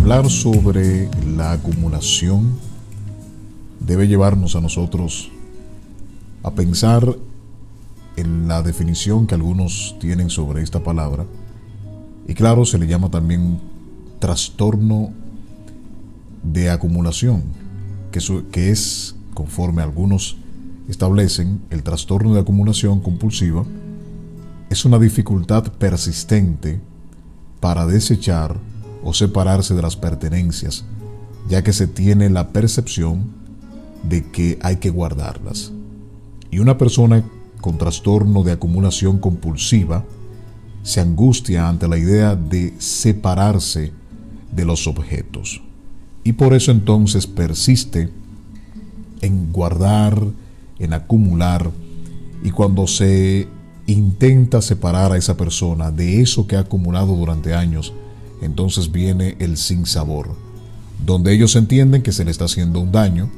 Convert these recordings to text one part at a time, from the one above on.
Hablar sobre la acumulación debe llevarnos a nosotros a pensar en la definición que algunos tienen sobre esta palabra. Y claro, se le llama también trastorno de acumulación, que es, conforme algunos establecen, el trastorno de acumulación compulsiva es una dificultad persistente para desechar o separarse de las pertenencias, ya que se tiene la percepción de que hay que guardarlas. Y una persona con trastorno de acumulación compulsiva se angustia ante la idea de separarse de los objetos. Y por eso entonces persiste en guardar, en acumular, y cuando se intenta separar a esa persona de eso que ha acumulado durante años, entonces viene el sinsabor, donde ellos entienden que se le está haciendo un daño.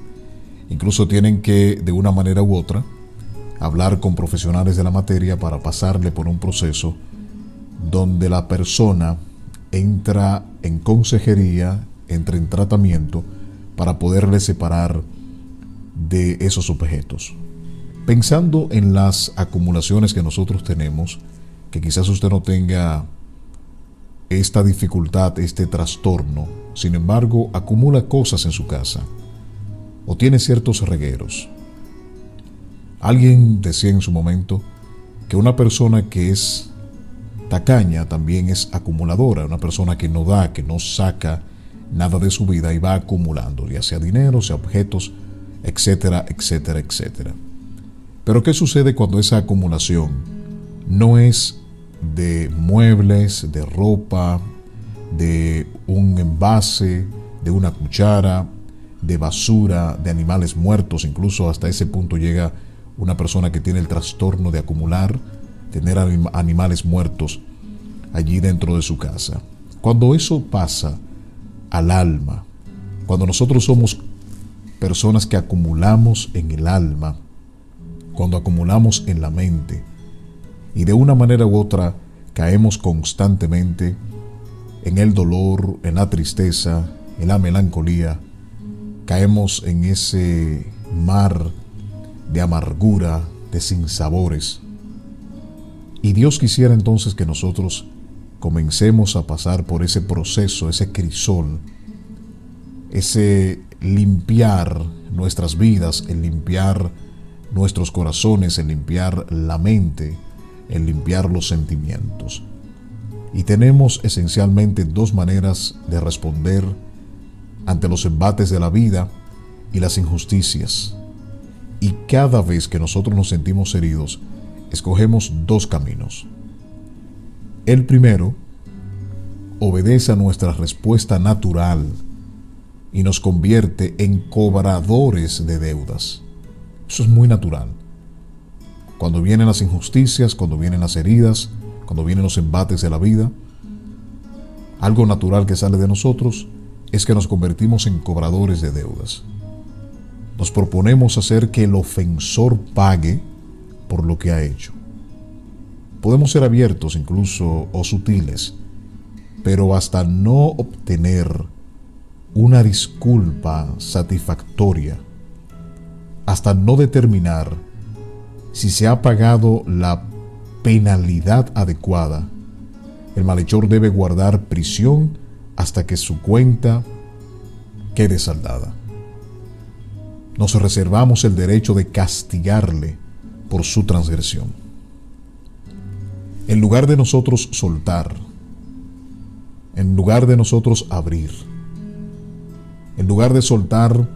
Incluso tienen que, de una manera u otra, hablar con profesionales de la materia para pasarle por un proceso donde la persona entra en consejería, entra en tratamiento para poderle separar de esos objetos. Pensando en las acumulaciones que nosotros tenemos, que quizás usted no tenga esta dificultad, este trastorno, sin embargo, acumula cosas en su casa o tiene ciertos regueros. Alguien decía en su momento que una persona que es tacaña también es acumuladora, una persona que no da, que no saca nada de su vida y va acumulando, ya sea dinero, sea objetos, etcétera, etcétera, etcétera. Pero ¿qué sucede cuando esa acumulación no es de muebles, de ropa, de un envase, de una cuchara, de basura, de animales muertos? Incluso hasta ese punto llega una persona que tiene el trastorno de acumular, tener animales muertos allí dentro de su casa. Cuando eso pasa al alma, cuando nosotros somos personas que acumulamos en el alma, cuando acumulamos en la mente, y de una manera u otra caemos constantemente en el dolor, en la tristeza, en la melancolía, caemos en ese mar de amargura, de sinsabores. Y Dios quisiera entonces que nosotros comencemos a pasar por ese proceso, ese crisol, ese limpiar nuestras vidas, el limpiar nuestros corazones, el limpiar la mente, el limpiar los sentimientos. Y tenemos esencialmente dos maneras de responder ante los embates de la vida y las injusticias. Y cada vez que nosotros nos sentimos heridos, escogemos dos caminos. El primero obedece a nuestra respuesta natural y nos convierte en cobradores de deudas. Eso es muy natural. Cuando vienen las injusticias, cuando vienen las heridas, cuando vienen los embates de la vida, algo natural que sale de nosotros es que nos convertimos en cobradores de deudas. Nos proponemos hacer que el ofensor pague por lo que ha hecho. Podemos ser abiertos incluso o sutiles, pero hasta no obtener una disculpa satisfactoria, hasta no determinar si se ha pagado la penalidad adecuada, el malhechor debe guardar prisión hasta que su cuenta quede saldada. Nos reservamos el derecho de castigarle por su transgresión. En lugar de nosotros soltar, en lugar de nosotros abrir, en lugar de soltar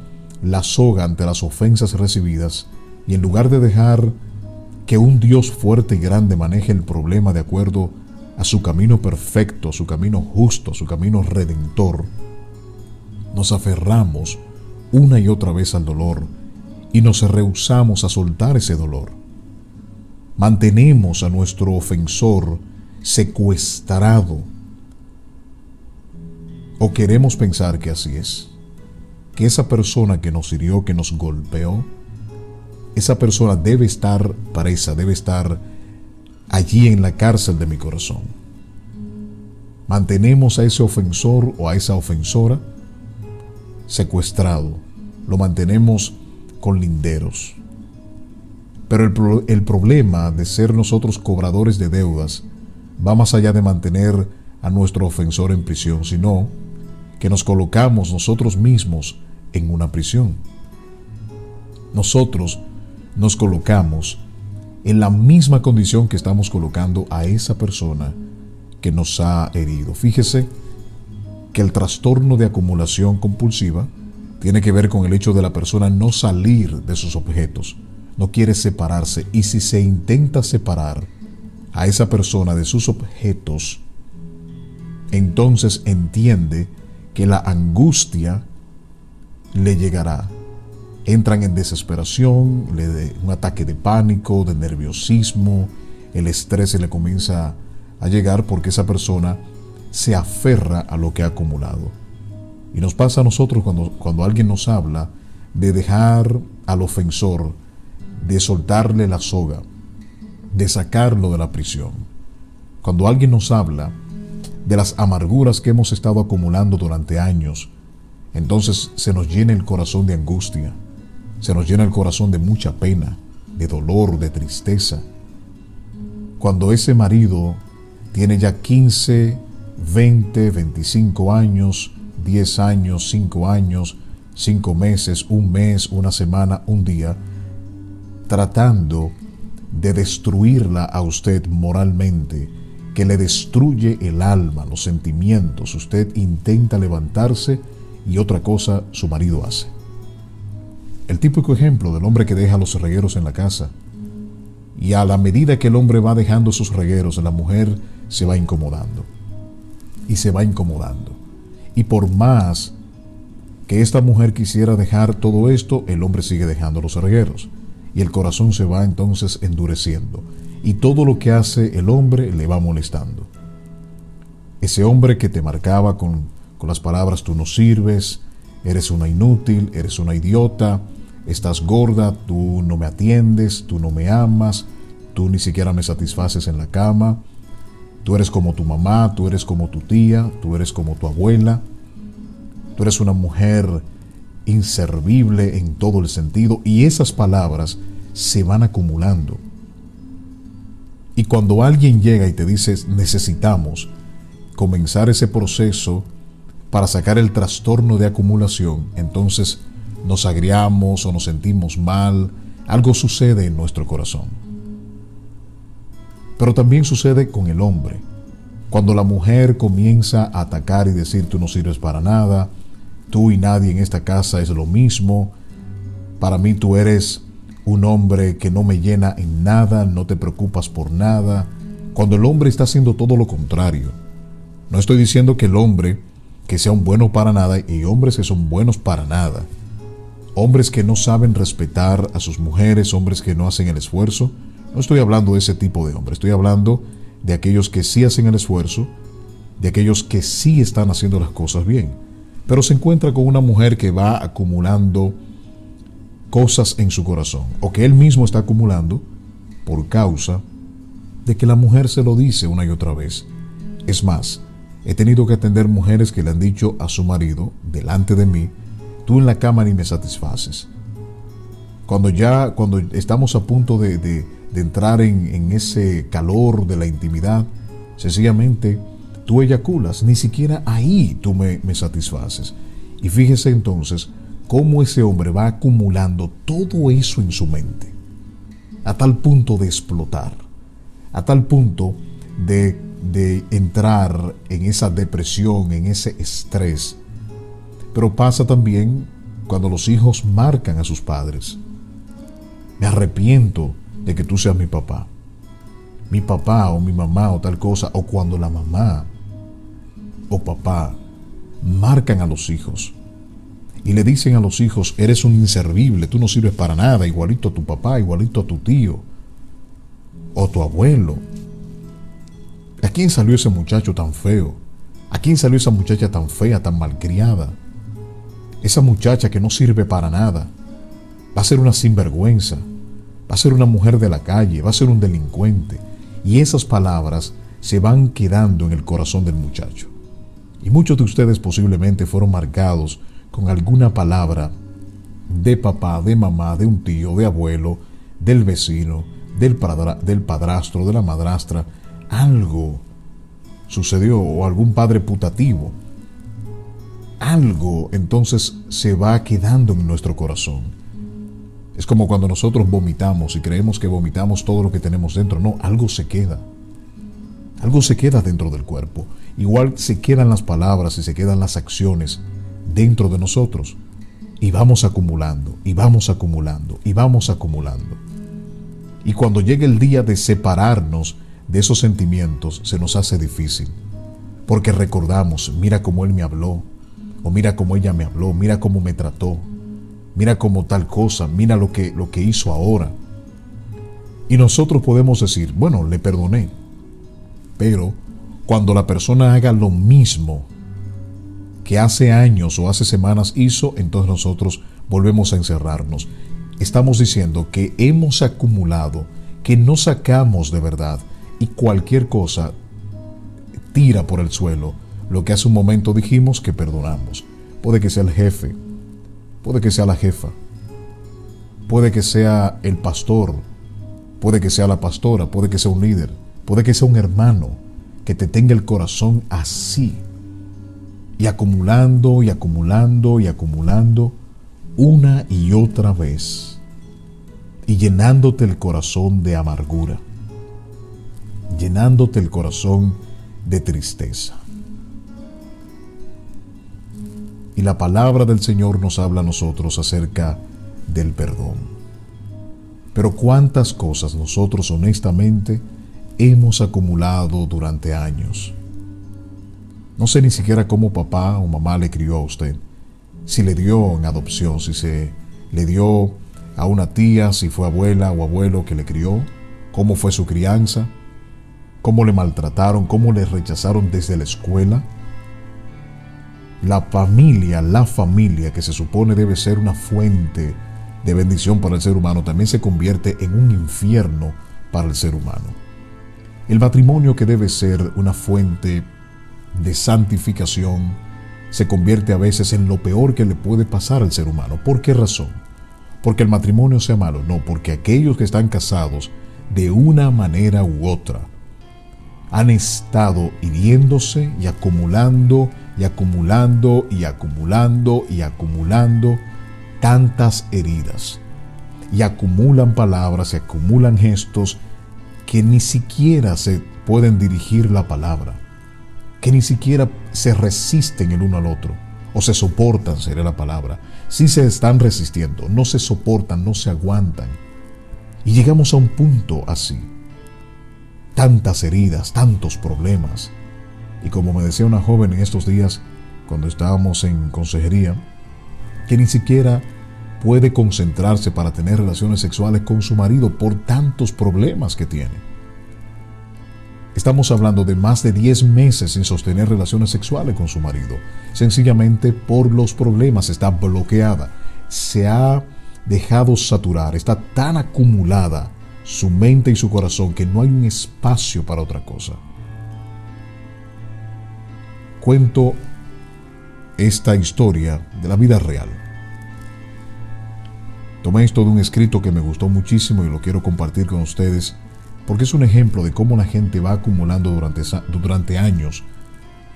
la soga ante las ofensas recibidas, y en lugar de dejar que un Dios fuerte y grande maneje el problema de acuerdo a su camino perfecto, a su camino justo, a su camino redentor, nos aferramos una y otra vez al dolor y nos rehusamos a soltar ese dolor. Mantenemos a nuestro ofensor secuestrado, o queremos pensar que así es, que esa persona que nos hirió, que nos golpeó, esa persona debe estar presa, debe estar allí en la cárcel de mi corazón. Mantenemos a ese ofensor o a esa ofensora secuestrado, lo mantenemos con linderos. Pero el problema de ser nosotros cobradores de deudas va más allá de mantener a nuestro ofensor en prisión, sino que nos colocamos nosotros mismos en una prisión. Nosotros nos colocamos en la misma condición que estamos colocando a esa persona que nos ha herido. Fíjese que el trastorno de acumulación compulsiva tiene que ver con el hecho de la persona no salir de sus objetos, no quiere separarse, y si se intenta separar a esa persona de sus objetos, entonces entiende que la angustia le llegará. Entran en desesperación, un ataque de pánico, de nerviosismo, el estrés se le comienza a llegar porque esa persona se aferra a lo que ha acumulado. Y nos pasa a nosotros cuando alguien nos habla de dejar al ofensor, de soltarle la soga, de sacarlo de la prisión. Cuando alguien nos habla de las amarguras que hemos estado acumulando durante años, entonces se nos llena el corazón de angustia, se nos llena el corazón de mucha pena, de dolor, de tristeza. Cuando ese marido tiene ya 15, 20, 25 años, 10 años, 5 años, 5 meses, un mes, una semana, un día, tratando de destruirla a usted moralmente, que le destruye el alma, los sentimientos, usted intenta levantarse y otra cosa su marido hace. El típico ejemplo del hombre que deja los regueros en la casa, y a la medida que el hombre va dejando sus regueros, la mujer se va incomodando y se va incomodando, y por más que esta mujer quisiera dejar todo esto, el hombre sigue dejando los regueros y el corazón se va entonces endureciendo, y todo lo que hace el hombre le va molestando. Ese hombre que te marcaba con las palabras: tú no sirves, eres una inútil, eres una idiota, estás gorda, tú no me atiendes, tú no me amas, tú ni siquiera me satisfaces en la cama, tú eres como tu mamá, tú eres como tu tía, tú eres como tu abuela, tú eres una mujer inservible en todo el sentido, y esas palabras se van acumulando. Y cuando alguien llega y te dice: necesitamos comenzar ese proceso para sacar el trastorno de acumulación, entonces nos agriamos o nos sentimos mal, algo sucede en nuestro corazón. Pero también sucede con el hombre. Cuando la mujer comienza a atacar y decir: tú no sirves para nada, tú y nadie en esta casa es lo mismo, para mí tú eres un hombre que no me llena en nada, no te preocupas por nada. Cuando el hombre está haciendo todo lo contrario. No estoy diciendo que el hombre que sea un bueno para nada, y hombres que son buenos para nada, hombres que no saben respetar a sus mujeres, hombres que no hacen el esfuerzo. No estoy hablando de ese tipo de hombres, estoy hablando de aquellos que sí hacen el esfuerzo, de aquellos que sí están haciendo las cosas bien, pero se encuentra con una mujer que va acumulando cosas en su corazón, o que él mismo está acumulando por causa de que la mujer se lo dice una y otra vez. Es más, he tenido que atender mujeres que le han dicho a su marido, delante de mí: tú en la cama ni me satisfaces. Cuando estamos a punto de entrar en ese calor de la intimidad, sencillamente tú eyaculas, ni siquiera ahí tú me satisfaces. Y fíjese entonces cómo ese hombre va acumulando todo eso en su mente, a tal punto de explotar, a tal punto de entrar en esa depresión, en ese estrés. Pero pasa también cuando los hijos marcan a sus padres: me arrepiento de que tú seas mi papá o mi mamá o tal cosa. O cuando la mamá o papá marcan a los hijos y le dicen a los hijos: eres un inservible, tú no sirves para nada, igualito a tu papá, igualito a tu tío o tu abuelo. ¿A quién salió ese muchacho tan feo? ¿A quién salió esa muchacha tan fea, tan malcriada? Esa muchacha que no sirve para nada. Va a ser una sinvergüenza, va a ser una mujer de la calle, va a ser un delincuente. Y esas palabras se van quedando en el corazón del muchacho. Y muchos de ustedes posiblemente fueron marcados con alguna palabra de papá, de mamá, de un tío, de abuelo, del vecino, del padrastro, de la madrastra. Algo sucedió, o algún padre putativo. Algo entonces se va quedando en nuestro corazón. Es como cuando nosotros vomitamos y creemos que vomitamos todo lo que tenemos dentro. No, algo se queda. Algo se queda dentro del cuerpo. Igual se quedan las palabras y se quedan las acciones dentro de nosotros. Y vamos acumulando, y vamos acumulando, y vamos acumulando. Y cuando llega el día de separarnos de esos sentimientos, se nos hace difícil. Porque recordamos, mira cómo él me habló, o mira cómo ella me habló, mira cómo me trató, mira cómo tal cosa, mira lo que hizo ahora. Y nosotros podemos decir, bueno, le perdoné. Pero cuando la persona haga lo mismo que hace años o hace semanas hizo, entonces nosotros volvemos a encerrarnos. Estamos diciendo que hemos acumulado, que no sacamos de verdad, y cualquier cosa tira por el suelo lo que hace un momento dijimos que perdonamos. Puede que sea el jefe, puede que sea la jefa, puede que sea el pastor, puede que sea la pastora, puede que sea un líder, puede que sea un hermano que te tenga el corazón así, y acumulando y acumulando y acumulando una y otra vez, y llenándote el corazón de amargura, llenándote el corazón de tristeza. Y la palabra del Señor nos habla a nosotros acerca del perdón. Pero cuántas cosas nosotros honestamente hemos acumulado durante años. No sé ni siquiera cómo papá o mamá le crió a usted. Si le dio en adopción, si se le dio a una tía, si fue abuela o abuelo que le crió, cómo fue su crianza, cómo le maltrataron, cómo le rechazaron desde la escuela. La familia que se supone debe ser una fuente de bendición para el ser humano, también se convierte en un infierno para el ser humano. El matrimonio, que debe ser una fuente de santificación, se convierte a veces en lo peor que le puede pasar al ser humano. ¿Por qué razón? ¿Porque el matrimonio sea malo? No, porque aquellos que están casados de una manera u otra han estado hiriéndose y acumulando y acumulando y acumulando y acumulando tantas heridas, y acumulan palabras y acumulan gestos que ni siquiera se pueden dirigir la palabra, que ni siquiera se resisten el uno al otro, o se soportan, sería la palabra. Sí se están resistiendo, no se soportan, no se aguantan, y llegamos a un punto así. Tantas heridas, tantos problemas. Y como me decía una joven en estos días, cuando estábamos en consejería, que ni siquiera puede concentrarse para tener relaciones sexuales con su marido por tantos problemas que tiene. Estamos hablando de más de 10 meses sin sostener relaciones sexuales con su marido, sencillamente por los problemas. Está bloqueada, se ha dejado saturar, está tan acumulada su mente y su corazón que no hay un espacio para otra cosa. Cuento esta historia de la vida real. Tomé esto de un escrito que me gustó muchísimo y lo quiero compartir con ustedes porque es un ejemplo de cómo la gente va acumulando durante años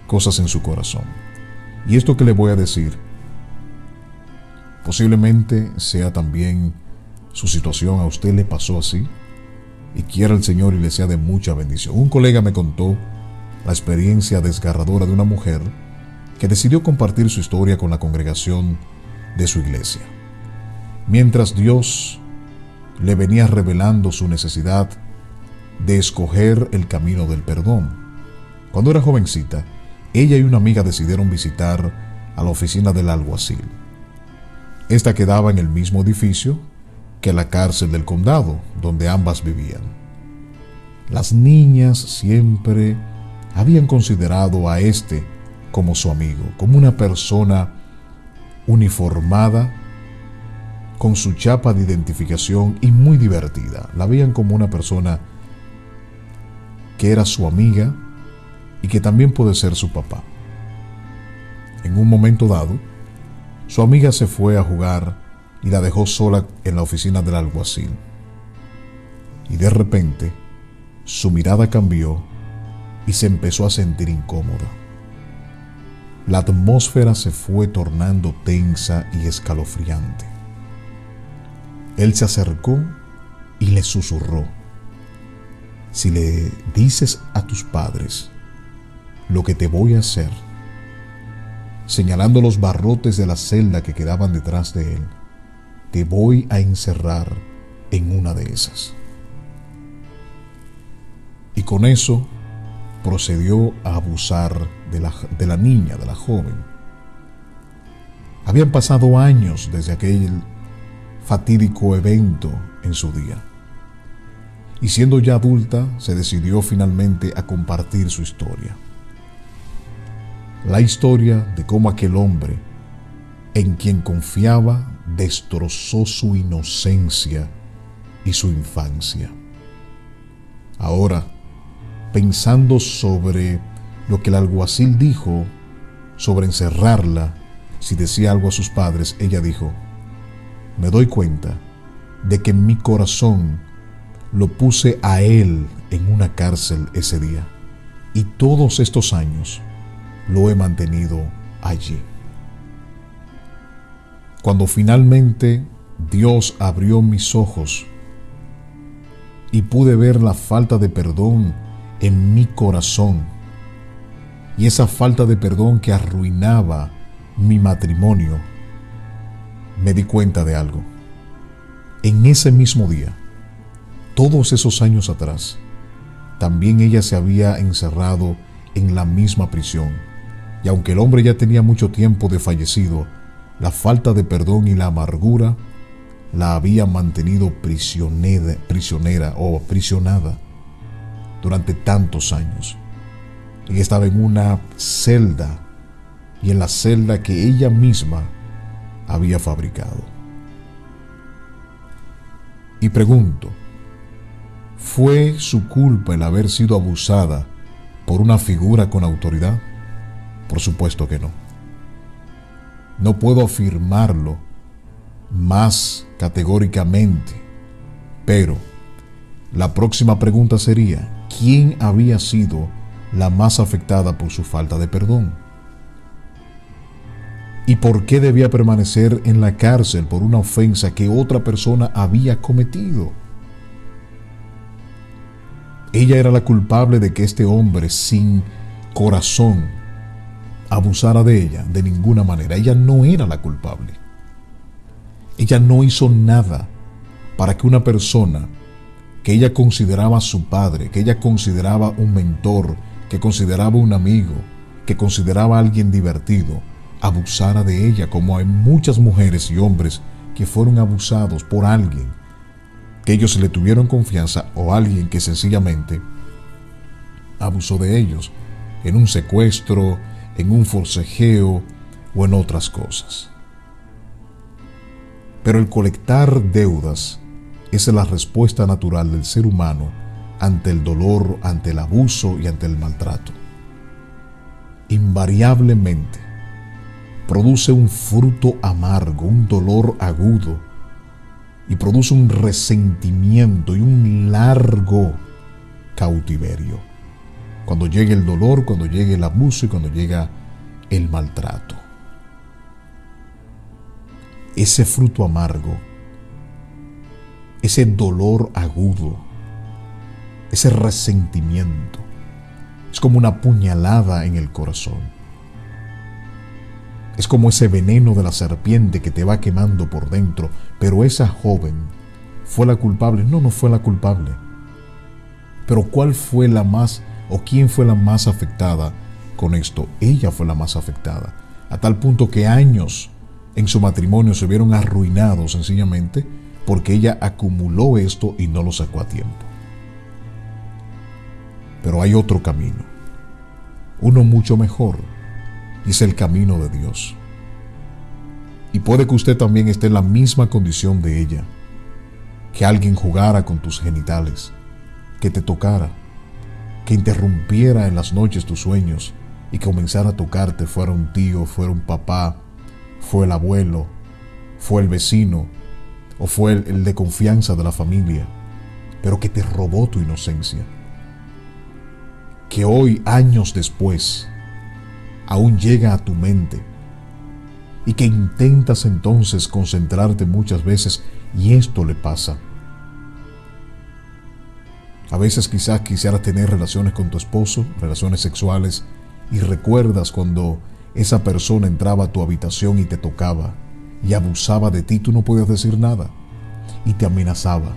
cosas en su corazón. Y esto que le voy a decir posiblemente sea también su situación. A usted le pasó así y quiera el Señor y le sea de mucha bendición. Un colega me contó la experiencia desgarradora de una mujer que decidió compartir su historia con la congregación de su iglesia. Mientras Dios le venía revelando su necesidad de escoger el camino del perdón. Cuando era jovencita, ella y una amiga decidieron visitar a la oficina del alguacil. Esta quedaba en el mismo edificio que la cárcel del condado, donde ambas vivían. Las niñas siempre habían considerado a este como su amigo, como una persona uniformada, con su chapa de identificación y muy divertida. La veían como una persona que era su amiga y que también puede ser su papá. En un momento dado, su amiga se fue a jugar y la dejó sola en la oficina del alguacil. Y de repente, su mirada cambió y se empezó a sentir incómoda. La atmósfera se fue tornando tensa y escalofriante. Él se acercó y le susurró: si le dices a tus padres lo que te voy a hacer, señalando los barrotes de la celda que quedaban detrás de él, te voy a encerrar en una de esas. Y con eso procedió a abusar de la niña, de la joven. Habían pasado años desde aquel fatídico evento en su día. Y siendo ya adulta, se decidió finalmente a compartir su historia. La historia de cómo aquel hombre en quien confiaba destrozó su inocencia y su infancia. Ahora, pensando sobre lo que el alguacil dijo sobre encerrarla si decía algo a sus padres, ella dijo: me doy cuenta de que en mi corazón lo puse a él en una cárcel ese día, y todos estos años lo he mantenido allí. Cuando finalmente Dios abrió mis ojos y pude ver la falta de perdón en mi corazón, y esa falta de perdón que arruinaba mi matrimonio, me di cuenta de algo. En ese mismo día, todos esos años atrás, también ella se había encerrado en la misma prisión, y aunque el hombre ya tenía mucho tiempo de fallecido, la falta de perdón y la amargura la había mantenido prisionera o aprisionada durante tantos años. Ella estaba en una celda, y en la celda que ella misma había fabricado. Y pregunto, ¿fue su culpa el haber sido abusada por una figura con autoridad? Por supuesto que no. No puedo afirmarlo más categóricamente, pero la próxima pregunta sería: ¿quién había sido la más afectada por su falta de perdón? ¿Y por qué debía permanecer en la cárcel por una ofensa que otra persona había cometido? Ella era la culpable de que este hombre sin corazón abusara de ella. De ninguna manera. Ella no era la culpable. Ella no hizo nada para que una persona que ella consideraba su padre, que ella consideraba un mentor, que consideraba un amigo, que consideraba alguien divertido, abusara de ella, como hay muchas mujeres y hombres que fueron abusados por alguien que ellos le tuvieron confianza, o alguien que sencillamente abusó de ellos en un secuestro, en un forcejeo o en otras cosas. Pero el colectar deudas es la respuesta natural del ser humano ante el dolor, ante el abuso y ante el maltrato. Invariablemente produce un fruto amargo, un dolor agudo, y produce un resentimiento y un largo cautiverio. Cuando llegue el dolor, cuando llegue el abuso y cuando llega el maltrato. Ese fruto amargo, ese dolor agudo, ese resentimiento, es como una puñalada en el corazón. Es como ese veneno de la serpiente que te va quemando por dentro. Pero esa joven fue la culpable. No, no fue la culpable. Pero ¿cuál fue la más, o quién fue la más afectada con esto? Ella fue la más afectada. A tal punto que años en su matrimonio se vieron arruinados sencillamente porque ella acumuló esto y no lo sacó a tiempo. Pero hay otro camino. Uno mucho mejor. Y es el camino de Dios. Y puede que usted también esté en la misma condición de ella. Que alguien jugara con tus genitales, que te tocara, que interrumpiera en las noches tus sueños y comenzara a tocarte, fuera un tío, fuera un papá, fue el abuelo, fue el vecino o fue el de confianza de la familia, pero que te robó tu inocencia, que hoy, años después, aún llega a tu mente y que intentas entonces concentrarte muchas veces, y esto le pasa. A veces quizás quisieras tener relaciones con tu esposo, relaciones sexuales, y recuerdas cuando esa persona entraba a tu habitación y te tocaba y abusaba de ti, tú no podías decir nada y te amenazaba.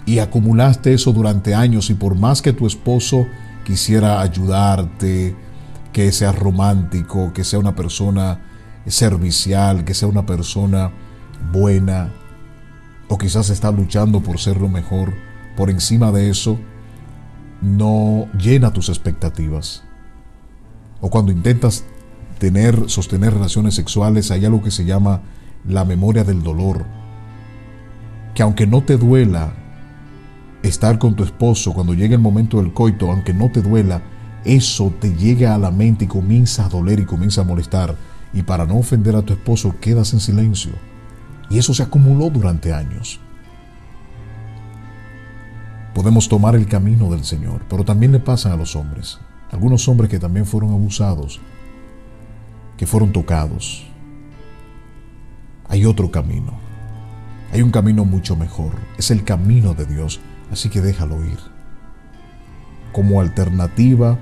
Y acumulaste eso durante años, y por más que tu esposo quisiera ayudarte, que sea romántico, que sea una persona servicial, que sea una persona buena, o quizás está luchando por ser lo mejor, por encima de eso, no llena tus expectativas. O cuando intentas sostener relaciones sexuales, hay algo que se llama la memoria del dolor, que aunque no te duela estar con tu esposo, cuando llegue el momento del coito, aunque no te duela, eso te llega a la mente y comienza a doler y comienza a molestar, y para no ofender a tu esposo quedas en silencio, y eso se acumuló durante años. Podemos tomar el camino del Señor, pero también le pasan a los hombres, algunos hombres que también fueron abusados, que fueron tocados. Hay otro camino, hay un camino mucho mejor, es el camino de Dios, así que déjalo ir. Como alternativa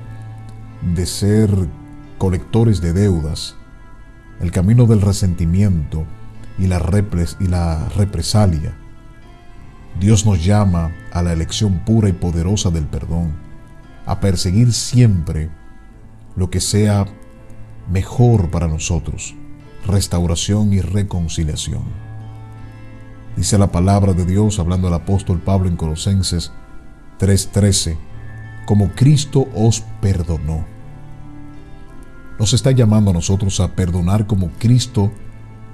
de ser colectores de deudas, el camino del resentimiento y la represalia, Dios nos llama a la elección pura y poderosa del perdón, a perseguir siempre lo que sea mejor para nosotros, restauración y reconciliación. Dice la palabra de Dios, hablando al apóstol Pablo en Colosenses 3:13, como Cristo os perdonó. Nos está llamando a nosotros a perdonar como Cristo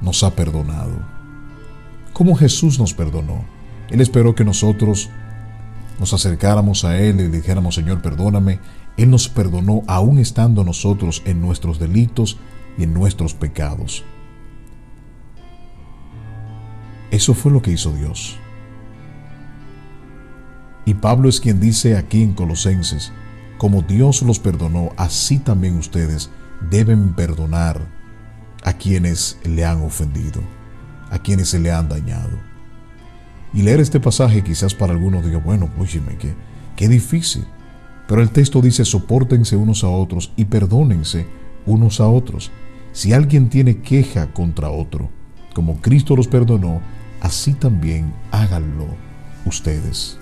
nos ha perdonado. Como Jesús nos perdonó. Él esperó que nosotros nos acercáramos a Él y le dijéramos: Señor, perdóname. Él nos perdonó aún estando nosotros en nuestros delitos y en nuestros pecados. Eso fue lo que hizo Dios. Y Pablo es quien dice aquí en Colosenses: como Dios los perdonó, así también ustedes deben perdonar a quienes le han ofendido, a quienes se le han dañado. Y leer este pasaje quizás para algunos diga: bueno, óyeme, qué difícil. Pero el texto dice: sopórtense unos a otros y perdónense unos a otros. Si alguien tiene queja contra otro, como Cristo los perdonó, así también háganlo ustedes.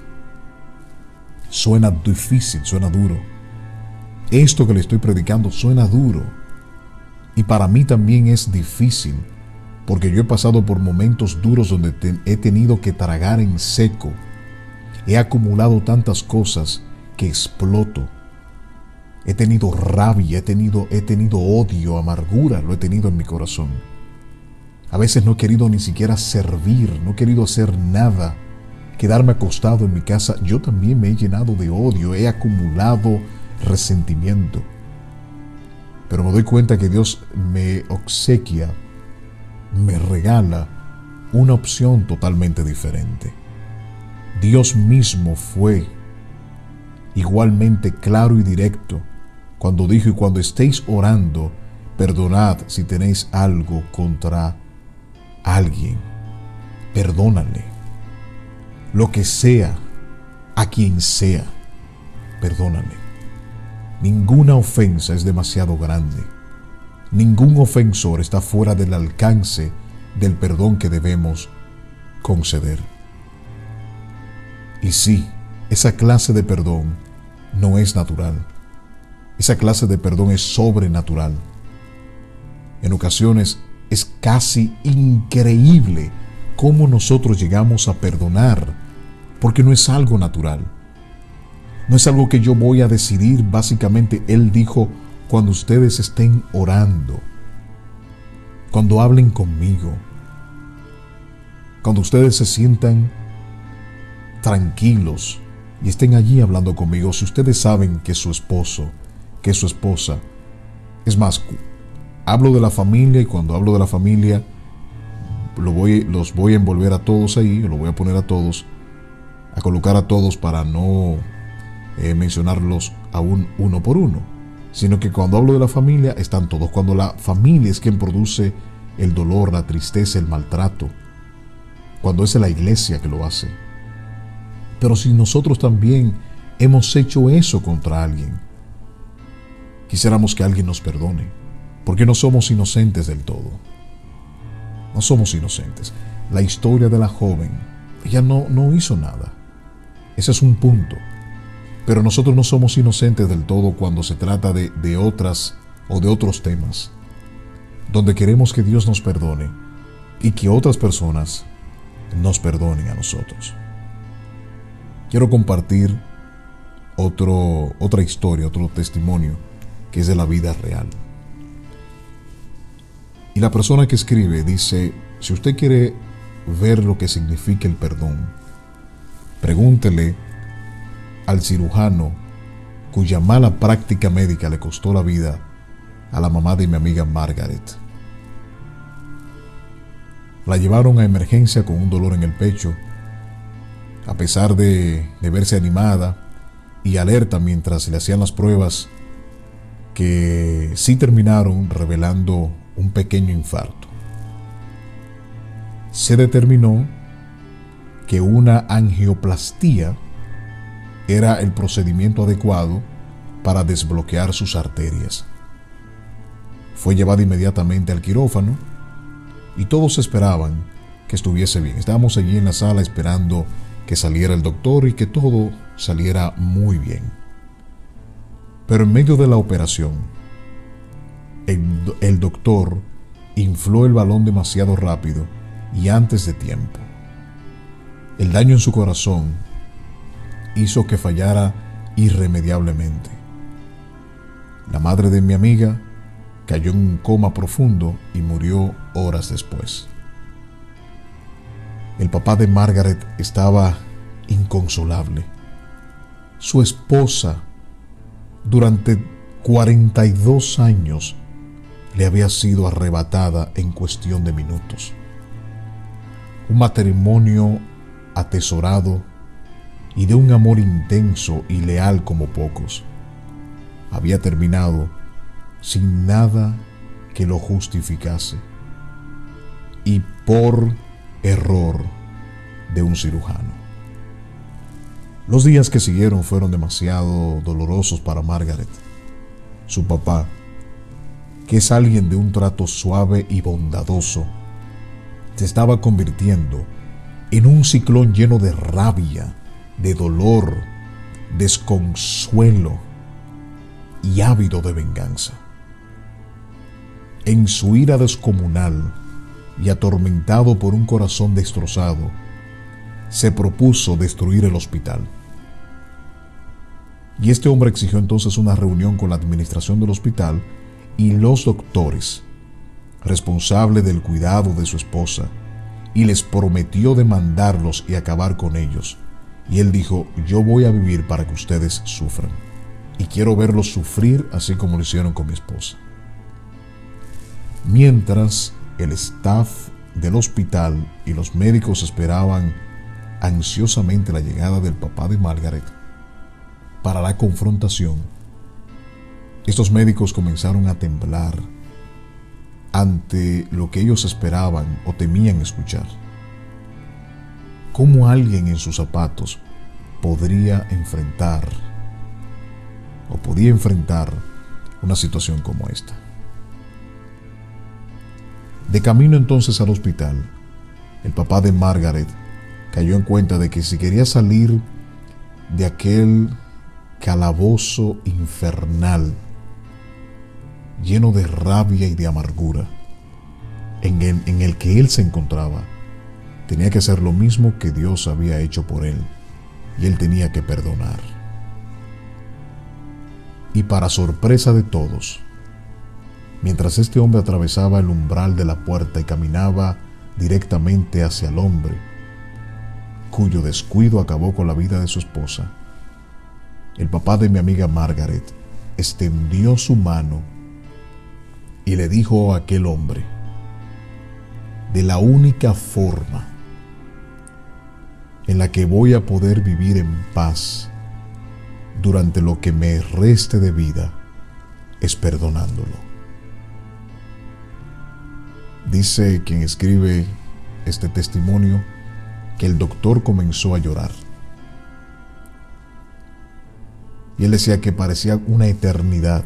Suena difícil, suena duro. Esto que le estoy predicando suena duro. Y para mí también es difícil, porque yo he pasado por momentos duros donde he tenido que tragar en seco. He acumulado tantas cosas que exploto. He tenido rabia, he tenido odio, amargura, lo he tenido en mi corazón. A veces no he querido ni siquiera servir, no he querido hacer nada, quedarme acostado en mi casa. Yo también me he llenado de odio, he acumulado resentimiento. Pero me doy cuenta que Dios me obsequia, me regala una opción totalmente diferente. Dios mismo fue igualmente claro y directo cuando dijo: y cuando estéis orando, perdonad si tenéis algo contra alguien. Perdónale. Lo que sea, a quien sea, perdónale. Ninguna ofensa es demasiado grande. Ningún ofensor está fuera del alcance del perdón que debemos conceder. Y sí, esa clase de perdón no es natural. Esa clase de perdón es sobrenatural. En ocasiones es casi increíble cómo nosotros llegamos a perdonar, porque no es algo natural. No es algo que yo voy a decidir. Básicamente, Él dijo: cuando ustedes estén orando, cuando hablen conmigo, cuando ustedes se sientan tranquilos, y estén allí hablando conmigo. Si ustedes saben que su esposo, que su esposa, es más, hablo de la familia, y cuando hablo de la familia los voy a envolver a todos ahí, los voy a poner a todos, a colocar a todos para no mencionarlos aún uno por uno, sino que cuando hablo de la familia están todos. Cuando la familia es quien produce el dolor, la tristeza, el maltrato, cuando es la iglesia que lo hace. Pero si nosotros también hemos hecho eso contra alguien, quisiéramos que alguien nos perdone, porque no somos inocentes del todo. No somos inocentes. La historia de la joven, ella no hizo nada. Ese es un punto. Pero nosotros no somos inocentes del todo cuando se trata de otras o de otros temas, donde queremos que Dios nos perdone y que otras personas nos perdonen a nosotros. Quiero compartir otra historia, otro testimonio que es de la vida real. Y la persona que escribe dice: si usted quiere ver lo que significa el perdón, pregúntele al cirujano cuya mala práctica médica le costó la vida a la mamá de mi amiga Margaret. La llevaron a emergencia con un dolor en el pecho, a pesar de verse animada y alerta mientras le hacían las pruebas, que sí terminaron revelando un pequeño infarto. Se determinó que una angioplastía era el procedimiento adecuado para desbloquear sus arterias. Fue llevada inmediatamente al quirófano y todos esperaban que estuviese bien. Estábamos allí en la sala esperando que saliera el doctor y que todo saliera muy bien. Pero en medio de la operación, el doctor infló el balón demasiado rápido y antes de tiempo. El daño en su corazón hizo que fallara irremediablemente. La madre de mi amiga cayó en un coma profundo y murió horas después. El papá de Margaret estaba inconsolable. Su esposa, durante 42 años, le había sido arrebatada en cuestión de minutos. Un matrimonio atesorado y de un amor intenso y leal como pocos, había terminado sin nada que lo justificase, y por error de un cirujano. Los días que siguieron fueron demasiado dolorosos para Margaret. Su papá, que es alguien de un trato suave y bondadoso, se estaba convirtiendo en un ciclón lleno de rabia, de dolor, desconsuelo y ávido de venganza. En su ira descomunal y atormentado por un corazón destrozado, se propuso destruir el hospital. Y este hombre exigió entonces una reunión con la administración del hospital y los doctores responsables del cuidado de su esposa, y les prometió demandarlos y acabar con ellos. Y él dijo: yo voy a vivir para que ustedes sufran, y quiero verlos sufrir así como lo hicieron con mi esposa. Mientras el staff del hospital y los médicos esperaban ansiosamente la llegada del papá de Margaret para la confrontación, estos médicos comenzaron a temblar ante lo que ellos esperaban o temían escuchar. ¿Cómo alguien en sus zapatos podía enfrentar una situación como esta? De camino entonces al hospital, el papá de Margaret cayó en cuenta de que si quería salir de aquel calabozo infernal lleno de rabia y de amargura en el que él se encontraba, tenía que hacer lo mismo que Dios había hecho por él, y él tenía que perdonar. Y para sorpresa de todos, mientras este hombre atravesaba el umbral de la puerta y caminaba directamente hacia el hombre cuyo descuido acabó con la vida de su esposa, el papá de mi amiga Margaret extendió su mano y le dijo a aquel hombre: de la única forma en la que voy a poder vivir en paz durante lo que me reste de vida es perdonándolo. Dice quien escribe este testimonio que el doctor comenzó a llorar. Y él decía que parecía una eternidad.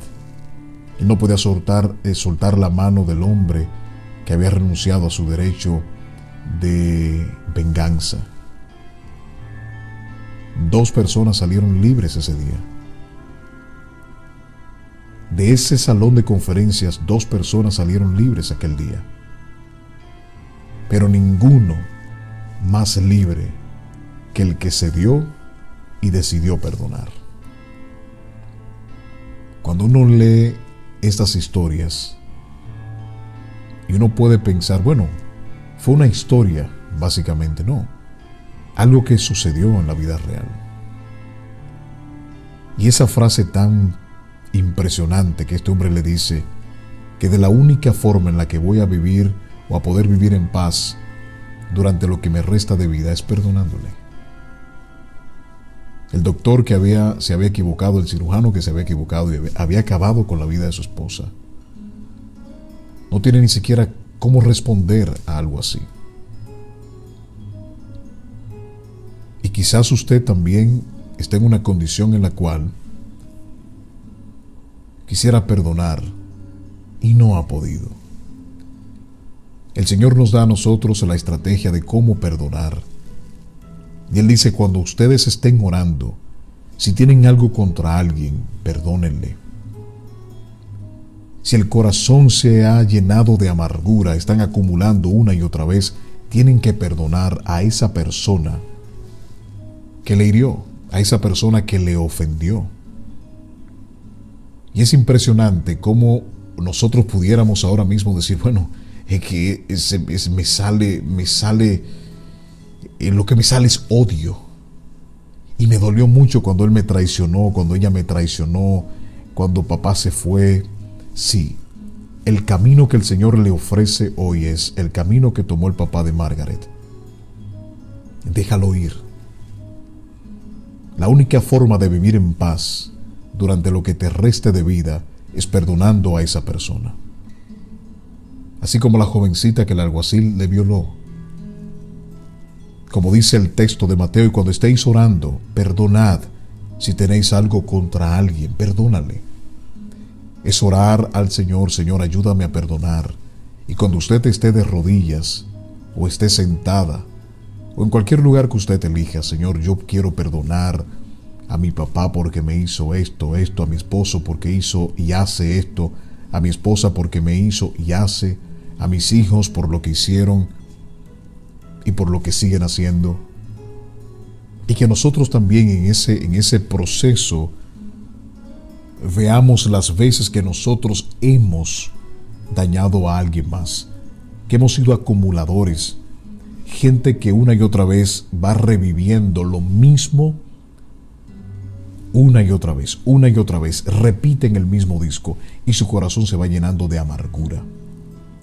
Él no podía soltar la mano del hombre que había renunciado a su derecho de venganza. 2 personas salieron libres ese día. De ese salón de conferencias, 2 personas salieron libres aquel día. Pero ninguno más libre que el que se dio y decidió perdonar. Cuando uno lee estas historias y uno puede pensar, bueno, fue una historia, básicamente no, algo que sucedió en la vida real. Y esa frase tan impresionante que este hombre le dice, que de la única forma en la que voy a vivir o a poder vivir en paz durante lo que me resta de vida es perdonándole. El doctor que se había equivocado, el cirujano que se había equivocado y había acabado con la vida de su esposa, no tiene ni siquiera cómo responder a algo así. Y quizás usted también esté en una condición en la cual quisiera perdonar y no ha podido. El Señor nos da a nosotros la estrategia de cómo perdonar. Y Él dice, cuando ustedes estén orando, si tienen algo contra alguien, perdónenle. Si el corazón se ha llenado de amargura, están acumulando una y otra vez, tienen que perdonar a esa persona que le hirió, a esa persona que le ofendió. Y es impresionante cómo nosotros pudiéramos ahora mismo decir, bueno, es que me sale, lo que me sale es odio. Y me dolió mucho cuando él me traicionó, cuando ella me traicionó, cuando papá se fue. Sí, el camino que el Señor le ofrece hoy es el camino que tomó el papá de Margaret. Déjalo ir. La única forma de vivir en paz durante lo que te reste de vida es perdonando a esa persona. Así como la jovencita que el alguacil le violó. Como dice el texto de Mateo, y cuando estéis orando, perdonad si tenéis algo contra alguien, perdónale. Es orar al Señor, Señor, ayúdame a perdonar. Y cuando usted esté de rodillas, o esté sentada, o en cualquier lugar que usted elija, Señor, yo quiero perdonar a mi papá porque me hizo esto, a mi esposo porque hizo y hace esto, a mi esposa porque me hizo y hace, a mis hijos por lo que hicieron y por lo que siguen haciendo. Y que nosotros también en ese proceso veamos las veces que nosotros hemos dañado a alguien más, que hemos sido acumuladores, gente que una y otra vez va reviviendo lo mismo una y otra vez, repiten el mismo disco y su corazón se va llenando de amargura,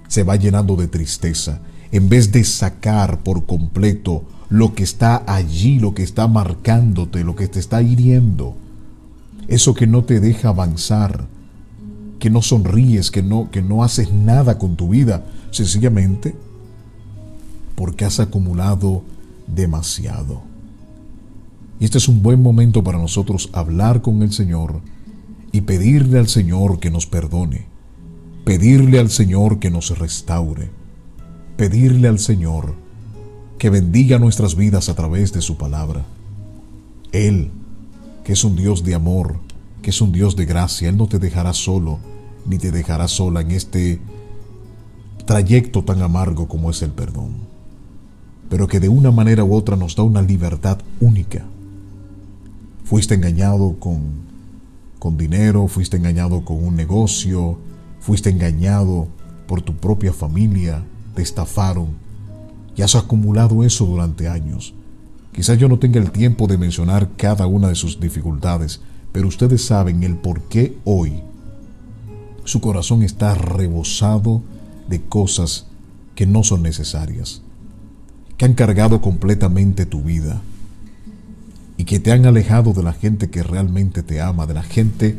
se va llenando de tristeza, en vez de sacar por completo lo que está allí, lo que está marcándote, lo que te está hiriendo, eso que no te deja avanzar, que no sonríes, que no haces nada con tu vida, sencillamente porque has acumulado demasiado. Y este es un buen momento para nosotros hablar con el Señor y pedirle al Señor que nos perdone, pedirle al Señor que nos restaure, pedirle al Señor que bendiga nuestras vidas a través de su palabra. Él, que es un Dios de amor, que es un Dios de gracia, Él no te dejará solo, ni te dejará sola en este trayecto tan amargo como es el perdón, pero que de una manera u otra nos da una libertad única. Fuiste engañado con dinero, fuiste engañado con un negocio, fuiste engañado por tu propia familia, te estafaron y has acumulado eso durante años. Quizás yo no tenga el tiempo de mencionar cada una de sus dificultades, pero ustedes saben el por qué hoy su corazón está rebosado de cosas que no son necesarias, que han cargado completamente tu vida y que te han alejado de la gente que realmente te ama, de la gente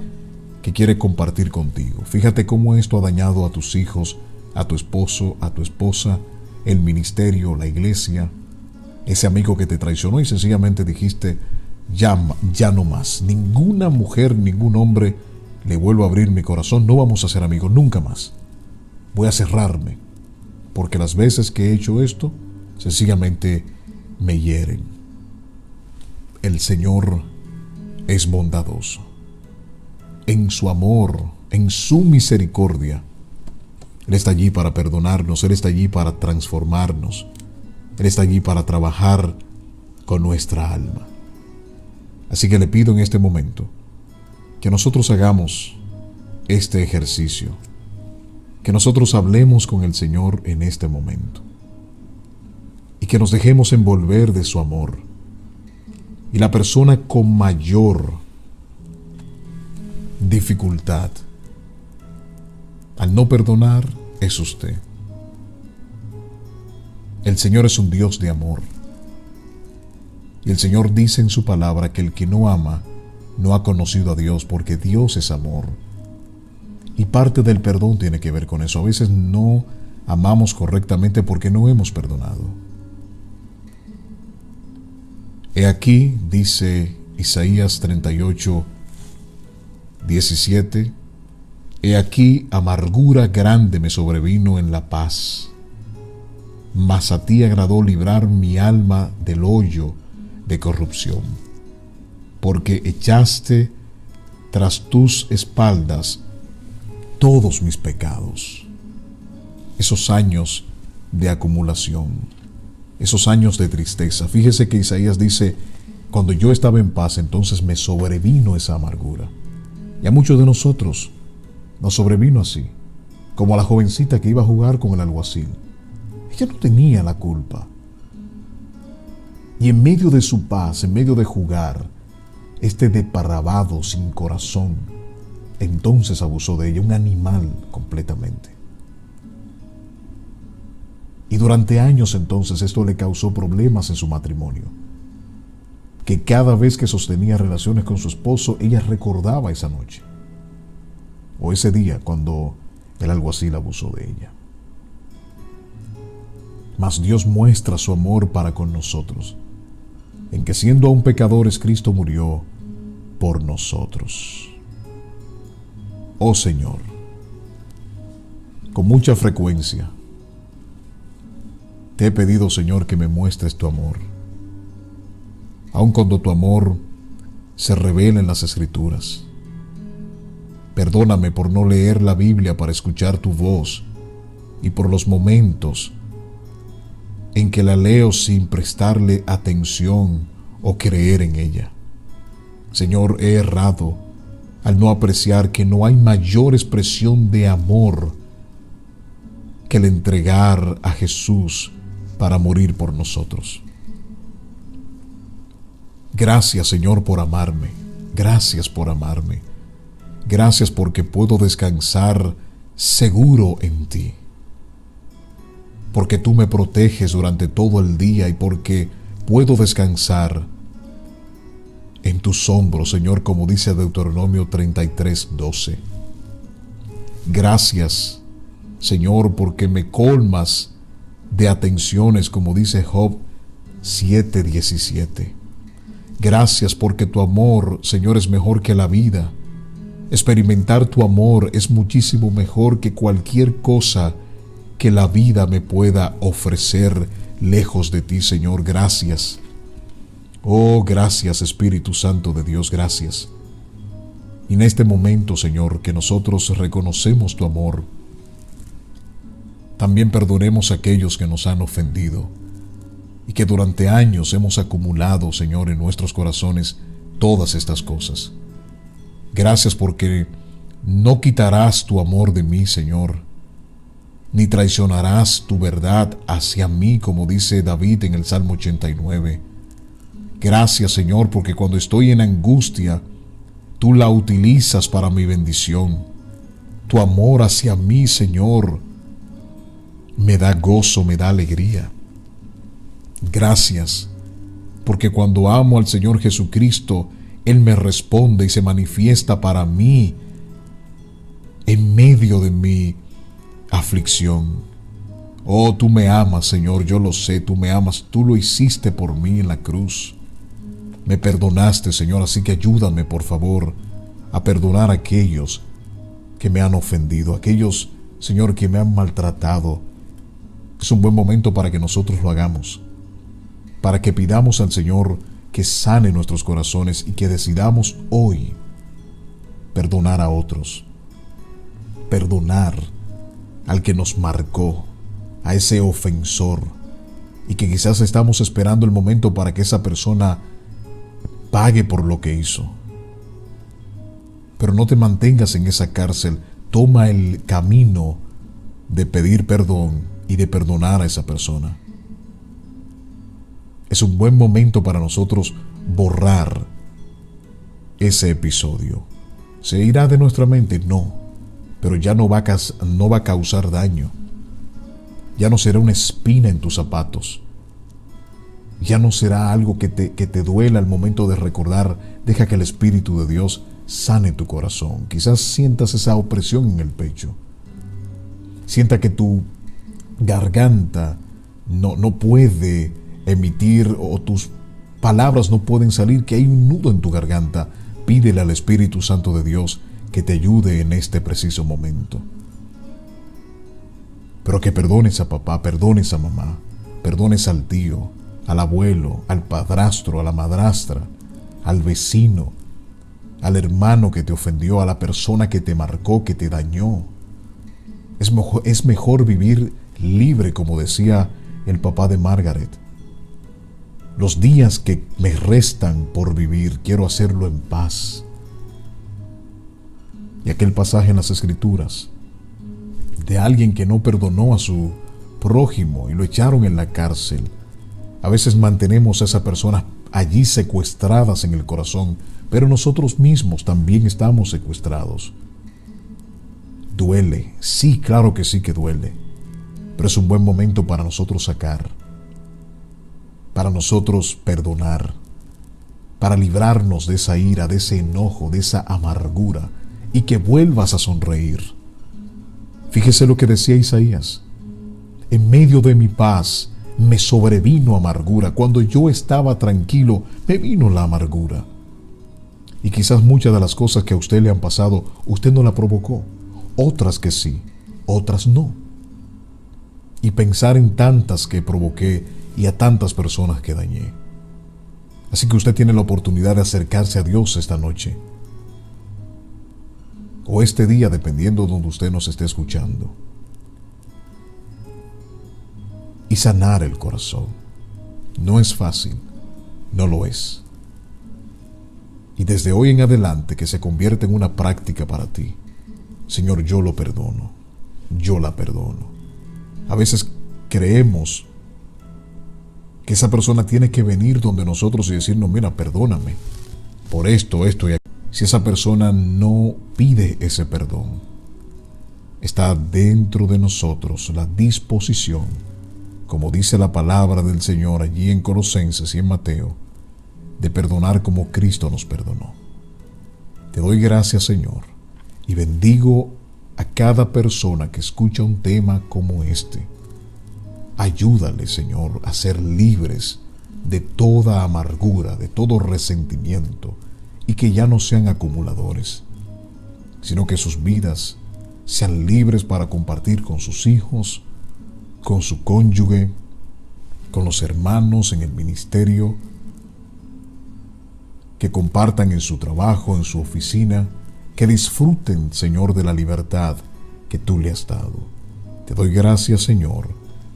que quiere compartir contigo. Fíjate cómo esto ha dañado a tus hijos, a tu esposo, a tu esposa, el ministerio, la iglesia, ese amigo que te traicionó y sencillamente dijiste, ya no más. Ninguna mujer, ningún hombre le vuelvo a abrir mi corazón, no vamos a ser amigos nunca más. Voy a cerrarme, porque las veces que he hecho esto, sencillamente me hieren. El Señor es bondadoso. En su amor, en su misericordia, Él está allí para perdonarnos, Él está allí para transformarnos, Él está allí para trabajar con nuestra alma. Así que le pido en este momento que nosotros hagamos este ejercicio, que nosotros hablemos con el Señor en este momento y que nos dejemos envolver de su amor. Y la persona con mayor dificultad al no perdonar es usted. El Señor es un Dios de amor. Y el Señor dice en su palabra que el que no ama no ha conocido a Dios, porque Dios es amor. Y parte del perdón tiene que ver con eso. A veces no amamos correctamente porque no hemos perdonado. He aquí, dice Isaías 38, 17, he aquí amargura grande me sobrevino en la paz, mas a ti agradó librar mi alma del hoyo de corrupción, porque echaste tras tus espaldas todos mis pecados. Esos años de acumulación, esos años de tristeza. Fíjese que Isaías dice, cuando yo estaba en paz, entonces me sobrevino esa amargura. Y a muchos de nosotros nos sobrevino así, como a la jovencita que iba a jugar con el alguacil. Ella no tenía la culpa. Y en medio de su paz, en medio de jugar, este depravado sin corazón, entonces abusó de ella, un animal completamente. Y durante años entonces esto le causó problemas en su matrimonio, que cada vez que sostenía relaciones con su esposo, ella recordaba esa noche, o ese día cuando el alguacil abusó de ella. Mas Dios muestra su amor para con nosotros, en que siendo aún pecadores, Cristo murió por nosotros. Oh Señor, con mucha frecuencia te he pedido, Señor, que me muestres tu amor, aun cuando tu amor se revela en las Escrituras. Perdóname por no leer la Biblia para escuchar tu voz y por los momentos en que la leo sin prestarle atención o creer en ella. Señor, he errado al no apreciar que no hay mayor expresión de amor que el entregar a Jesús para morir por nosotros. Gracias, Señor, por amarme. Gracias por amarme. Gracias porque puedo descansar seguro en ti. Porque tú me proteges durante todo el día y porque puedo descansar en tus hombros, Señor, como dice Deuteronomio 33:12. Gracias, Señor, porque me colmas de atenciones, como dice Job 7:17. Gracias porque tu amor, Señor, es mejor que la vida. Experimentar tu amor es muchísimo mejor que cualquier cosa que la vida me pueda ofrecer lejos de ti, Señor. Gracias. Oh, gracias, Espíritu Santo de Dios, gracias. Y en este momento, Señor, que nosotros reconocemos tu amor, también perdonemos a aquellos que nos han ofendido y que durante años hemos acumulado, Señor, en nuestros corazones todas estas cosas. Gracias porque no quitarás tu amor de mí, Señor, ni traicionarás tu verdad hacia mí, como dice David en el Salmo 89. Gracias, Señor, porque cuando estoy en angustia, tú la utilizas para mi bendición. Tu amor hacia mí, Señor, me da gozo, me da alegría. Gracias, porque cuando amo al Señor Jesucristo, Él me responde y se manifiesta para mí en medio de mi aflicción. Oh, tú me amas, Señor, yo lo sé, tú me amas, tú lo hiciste por mí en la cruz. Me perdonaste, Señor, así que ayúdame, por favor, a perdonar a aquellos que me han ofendido, aquellos, Señor, que me han maltratado. Es un buen momento para que nosotros lo hagamos, para que pidamos al Señor que sane nuestros corazones y que decidamos hoy perdonar a otros, perdonar al que nos marcó, a ese ofensor, y que quizás estamos esperando el momento para que esa persona pague por lo que hizo. Pero no te mantengas en esa cárcel, toma el camino de pedir perdón y de perdonar a esa persona. Es un buen momento para nosotros borrar ese episodio. ¿Se irá de nuestra mente? No, pero ya no va a causar daño. Ya no será una espina en tus zapatos. Ya no será algo que te duela al momento de recordar. Deja que el Espíritu de Dios sane tu corazón. Quizás sientas esa opresión en el pecho. Sienta que tu garganta no puede emitir, o tus palabras no pueden salir, que hay un nudo en tu garganta. Pídele al Espíritu Santo de Dios que te ayude en este preciso momento. Pero que perdones a papá, perdones a mamá, perdones al tío, al abuelo, al padrastro, a la madrastra, al vecino, al hermano que te ofendió, a la persona que te marcó, que te dañó. Es mejor vivir libre, como decía el papá de Margaret. Los días que me restan por vivir, quiero hacerlo en paz. Y aquel pasaje en las Escrituras de alguien que no perdonó a su prójimo y lo echaron en la cárcel. A veces mantenemos a esa persona allí secuestradas en el corazón, pero nosotros mismos también estamos secuestrados. Duele, sí, claro que sí que duele, pero es un buen momento para nosotros sacar, para nosotros perdonar, para librarnos de esa ira, de ese enojo, de esa amargura, y que vuelvas a sonreír. Fíjese lo que decía Isaías: en medio de mi paz me sobrevino amargura. Cuando yo estaba tranquilo, me vino la amargura. Y quizás muchas de las cosas que a usted le han pasado, usted no la provocó. Otras que sí, otras no. Y pensar en tantas que provoqué y a tantas personas que dañé. Así que usted tiene la oportunidad de acercarse a Dios esta noche, o este día, dependiendo de donde usted nos esté escuchando, y sanar el corazón. No es fácil, no lo es. Y desde hoy en adelante que se convierte en una práctica para ti. Señor, yo lo perdono, yo la perdono. A veces creemos que esa persona tiene que venir donde nosotros y decirnos: mira, perdóname por esto, esto y aquello. Si esa persona no pide ese perdón, está dentro de nosotros la disposición, como dice la palabra del Señor allí en Colosenses y en Mateo, de perdonar como Cristo nos perdonó. Te doy gracias, Señor, y bendigo a cada persona que escucha un tema como este. Ayúdale, Señor, a ser libres de toda amargura, de todo resentimiento, y que ya no sean acumuladores, sino que sus vidas sean libres para compartir con sus hijos, con su cónyuge, con los hermanos en el ministerio, que compartan en su trabajo, en su oficina, que disfruten, Señor, de la libertad que tú le has dado. Te doy gracias, Señor,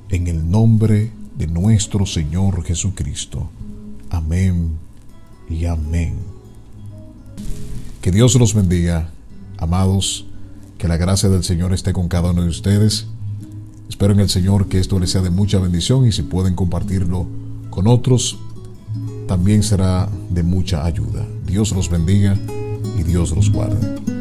en el nombre de nuestro Señor Jesucristo. Amén y amén. Que Dios los bendiga, amados, que la gracia del Señor esté con cada uno de ustedes. Espero en el Señor que esto les sea de mucha bendición, y si pueden compartirlo con otros, también será de mucha ayuda. Dios los bendiga y Dios los guarde.